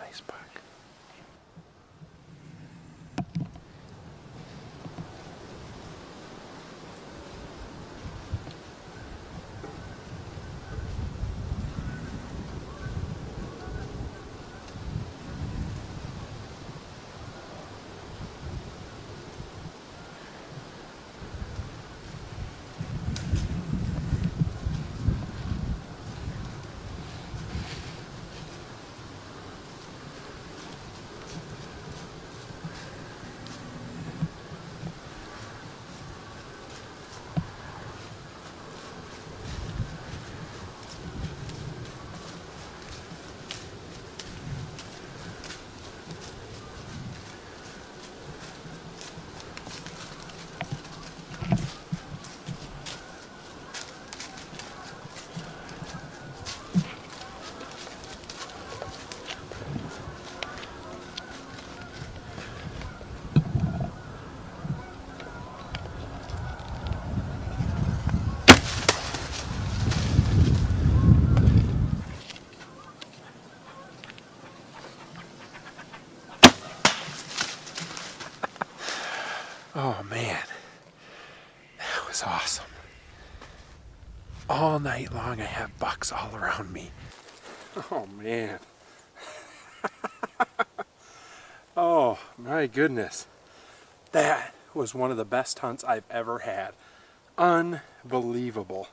Nice buck. Oh man, that was awesome. All night long I have bucks all around me. Oh man. Oh my goodness. That was one of the best hunts I've ever had. Unbelievable.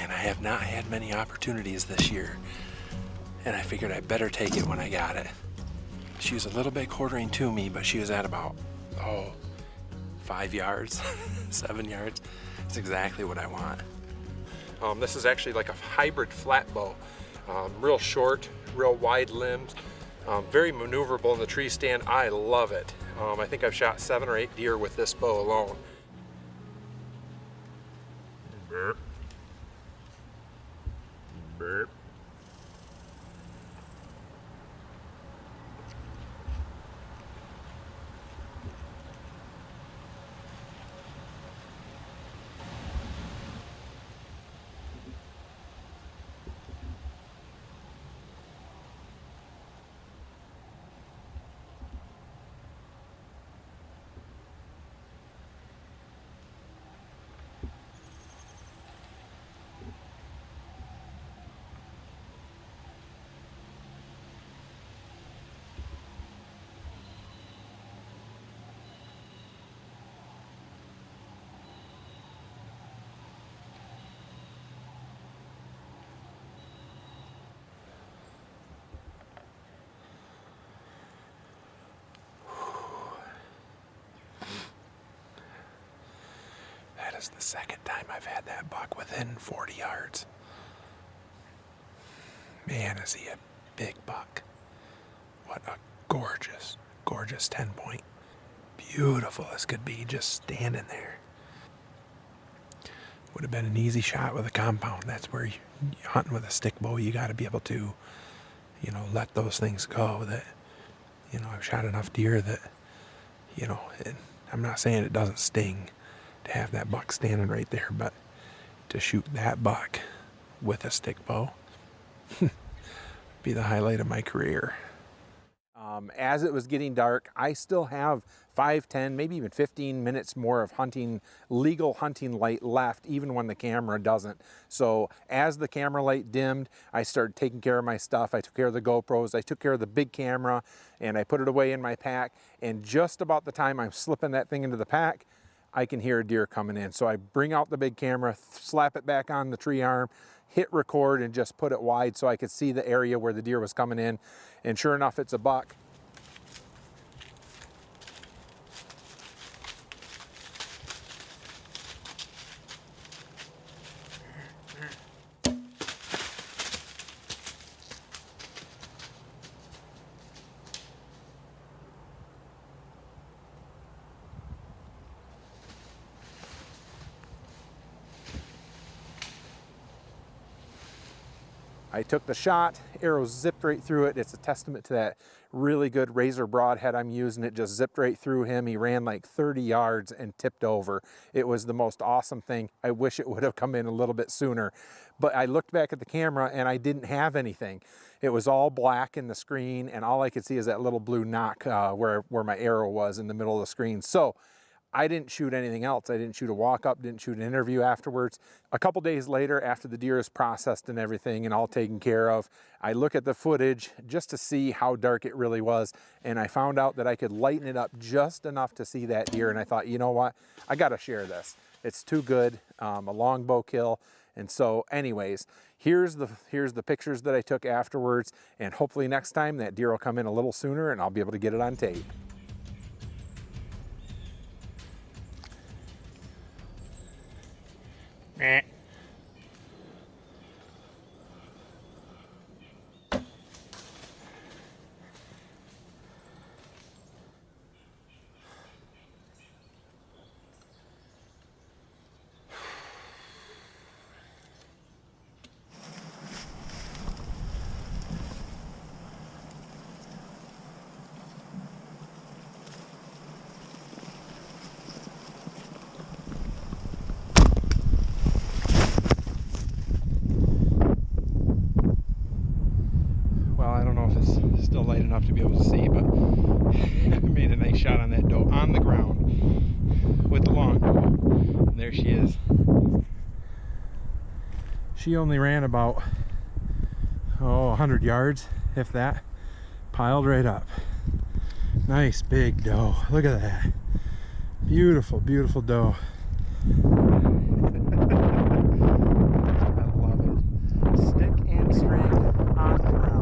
I have not had many opportunities this year, and I figured I better take it when I got it. She was a little bit quartering to me, but she was at about 5 yards, 7 yards. It's exactly what I want. This is actually like a hybrid flat bow, real short, real wide limbs, very maneuverable in the tree stand. I love it. I think I've shot 7 or 8 deer with this bow alone. Burp. Burp. That is the second time I've had that buck within 40 yards. Man, is he a big buck. What a gorgeous, gorgeous 10-point. Beautiful as could be, just standing there. Would have been an easy shot with a compound. That's where you're hunting with a stick bow. You got to be able to, let those things go. That, I've shot enough deer that, I'm not saying it doesn't sting to have that buck standing right there, but to shoot that buck with a stick bow be the highlight of my career. As it was getting dark, I still have 5, 10, maybe even 15 minutes more of legal hunting light left, even when the camera doesn't. So as the camera light dimmed, I started taking care of my stuff. I took care of the GoPros, I took care of the big camera, and I put it away in my pack. And just about the time I'm slipping that thing into the pack, I can hear a deer coming in. So I bring out the big camera, slap it back on the tree arm, hit record and just put it wide so I could see the area where the deer was coming in. And sure enough, it's a buck. I took the shot, arrows zipped right through it. It's a testament to that really good razor broadhead I'm using. It just zipped right through him. He ran like 30 yards and tipped over. It was the most awesome thing. I wish it would have come in a little bit sooner. But I looked back at the camera and I didn't have anything. It was all black in the screen and all I could see is that little blue knock where my arrow was in the middle of the screen. So I didn't shoot anything else. I didn't shoot a walk-up, didn't shoot an interview afterwards. A couple days later, after the deer is processed and everything and all taken care of, I look at the footage just to see how dark it really was, and I found out that I could lighten it up just enough to see that deer, and I thought, you know what? I gotta share this. It's too good, a longbow kill. And so anyways, here's the pictures that I took afterwards, and hopefully next time that deer will come in a little sooner and I'll be able to get it on tape. Meh. Still light enough to be able to see, but I made a nice shot on that doe on the ground with the longbow. And there she is. She only ran about 100 yards, if that. Piled right up. Nice big doe. Look at that. Beautiful, beautiful doe. I love it. Stick and string on the ground.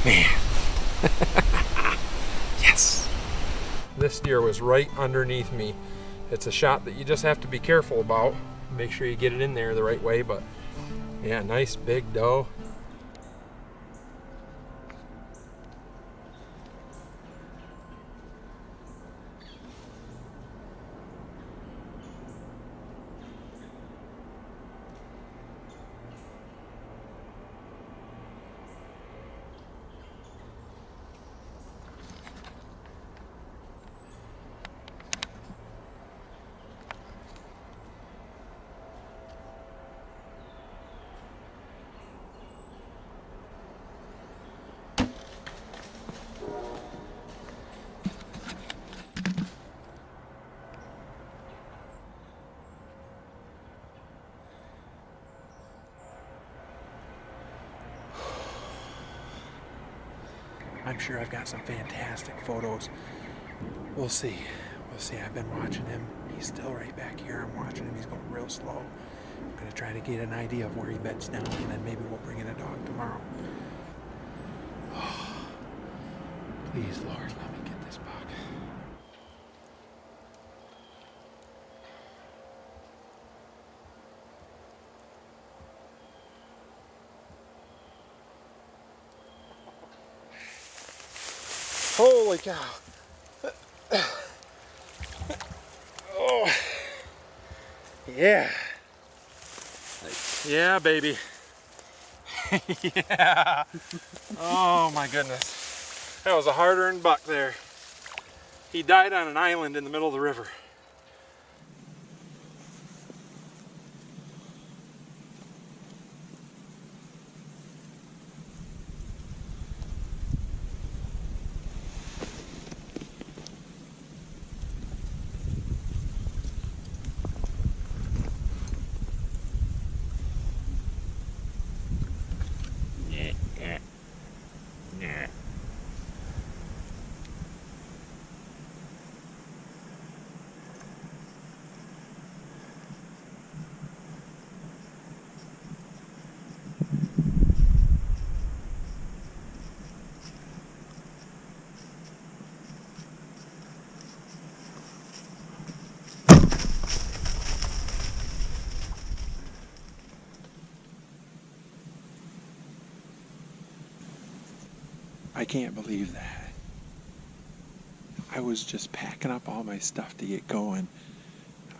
Man. Yes. This deer was right underneath me. It's a shot that you just have to be careful about. Make sure you get it in there the right way, but yeah, nice big doe. I'm sure I've got some fantastic photos. We'll see. We'll see. I've been watching him. He's still right back here. I'm watching him. He's going real slow. I'm going to try to get an idea of where he beds down, and then maybe we'll bring in a dog tomorrow. Oh, please, Lord, let me get this buck. Holy cow. Oh. Yeah. Yeah, baby. Yeah. Oh my goodness. That was a hard-earned buck there. He died on an island in the middle of the river. I can't believe that. I was just packing up all my stuff to get going.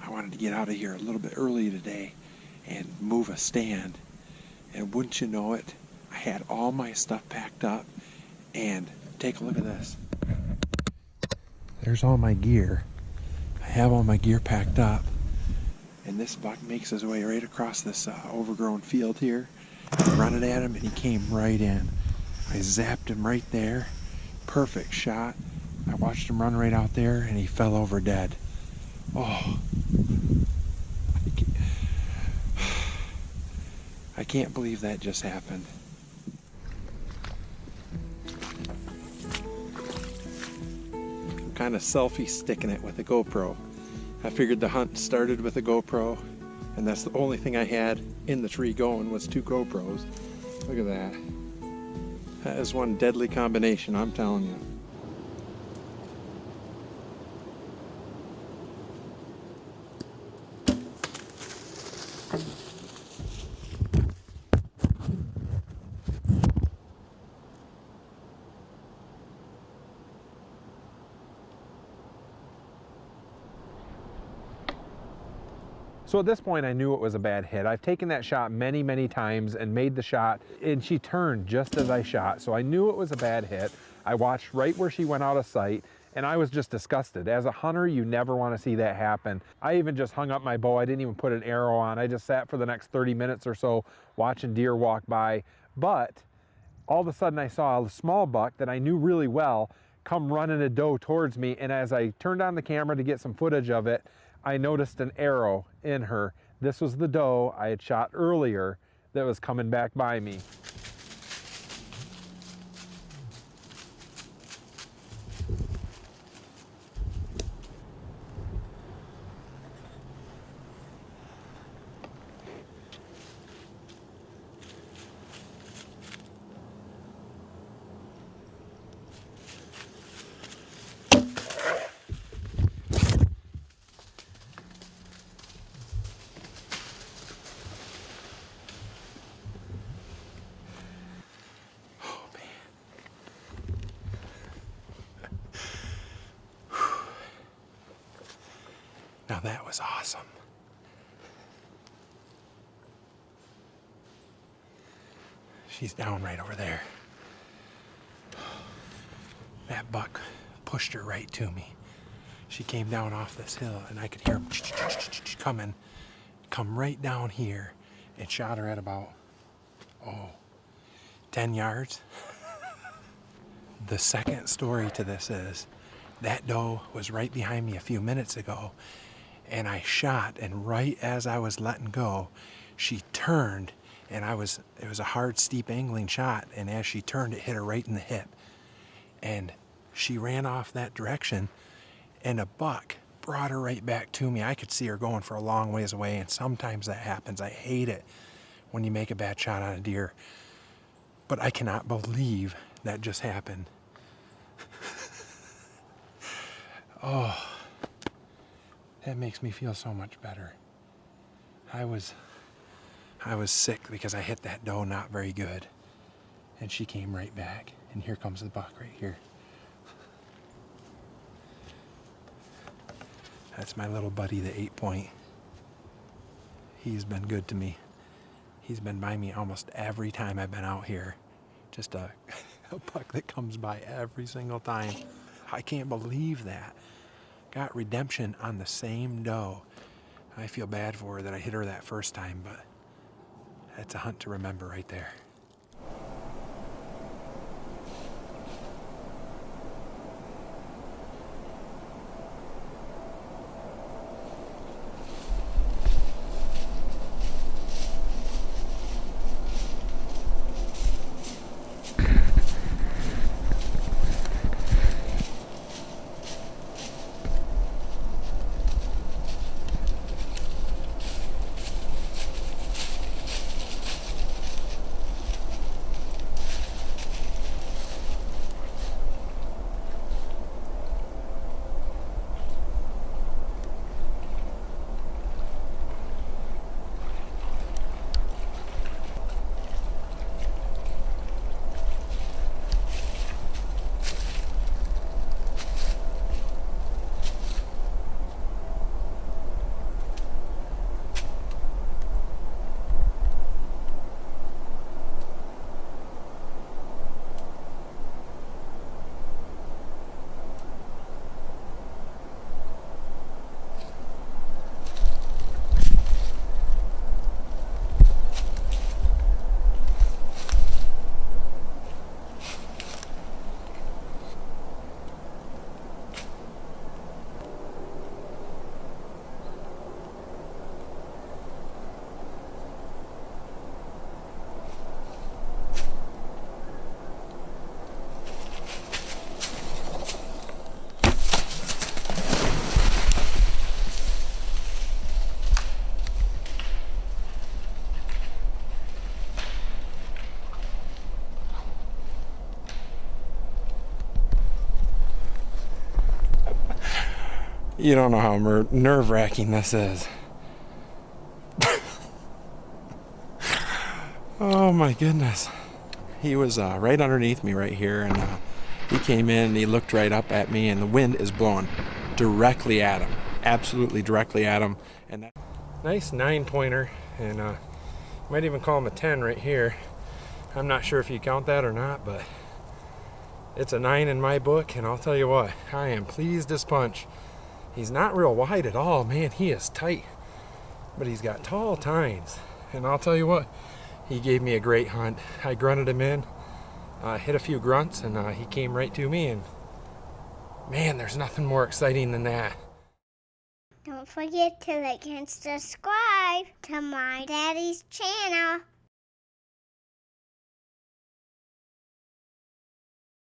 I wanted to get out of here a little bit early today and move a stand. And wouldn't you know it, I had all my stuff packed up. And take a look at this. There's all my gear. I have all my gear packed up. And this buck makes his way right across this overgrown field here. I run it at him and he came right in. I zapped him right there. Perfect shot. I watched him run right out there and he fell over dead. Oh. I can't believe that just happened. I'm kind of selfie sticking it with a GoPro. I figured the hunt started with a GoPro, and that's the only thing I had in the tree going was 2 GoPros. Look at that. That is one deadly combination, I'm telling you. So at this point, I knew it was a bad hit. I've taken that shot many, many times and made the shot, and she turned just as I shot. So I knew it was a bad hit. I watched right where she went out of sight, and I was just disgusted. As a hunter, you never want to see that happen. I even just hung up my bow. I didn't even put an arrow on. I just sat for the next 30 minutes or so watching deer walk by. But all of a sudden, I saw a small buck that I knew really well come running a doe towards me, and as I turned on the camera to get some footage of it, I noticed an arrow in her. This was the doe I had shot earlier that was coming back by me. Now that was awesome. She's down right over there. That buck pushed her right to me. She came down off this hill and I could hear him come right down here and shot her at about, 10 yards. The second story to this is that doe was right behind me a few minutes ago, and I shot, and right as I was letting go, she turned, and it was a hard, steep angling shot, and as she turned, it hit her right in the hip. And she ran off that direction, and a buck brought her right back to me. I could see her going for a long ways away, and sometimes that happens. I hate it when you make a bad shot on a deer. But I cannot believe that just happened. Oh, that makes me feel so much better. I was sick because I hit that doe not very good, and she came right back, and here comes the buck right here. That's my little buddy, the 8-point. He's been good to me. He's been by me almost every time I've been out here. Just a buck that comes by every single time. I can't believe that. Got redemption on the same doe. I feel bad for her that I hit her that first time, but that's a hunt to remember right there. You don't know how nerve-wracking this is. Oh my goodness. He was right underneath me right here, and he came in and he looked right up at me, and the wind is blowing directly at him. Absolutely directly at him. And that nice 9-pointer, and might even call him a 10 right here. I'm not sure if you count that or not, but it's a 9 in my book, and I'll tell you what, I am pleased as punch. He's not real wide at all, man. He is tight, but he's got tall tines, and I'll tell you what, he gave me a great hunt. I grunted him in, hit a few grunts, and he came right to me, and man, there's nothing more exciting than that. Don't forget to like and subscribe to my daddy's channel.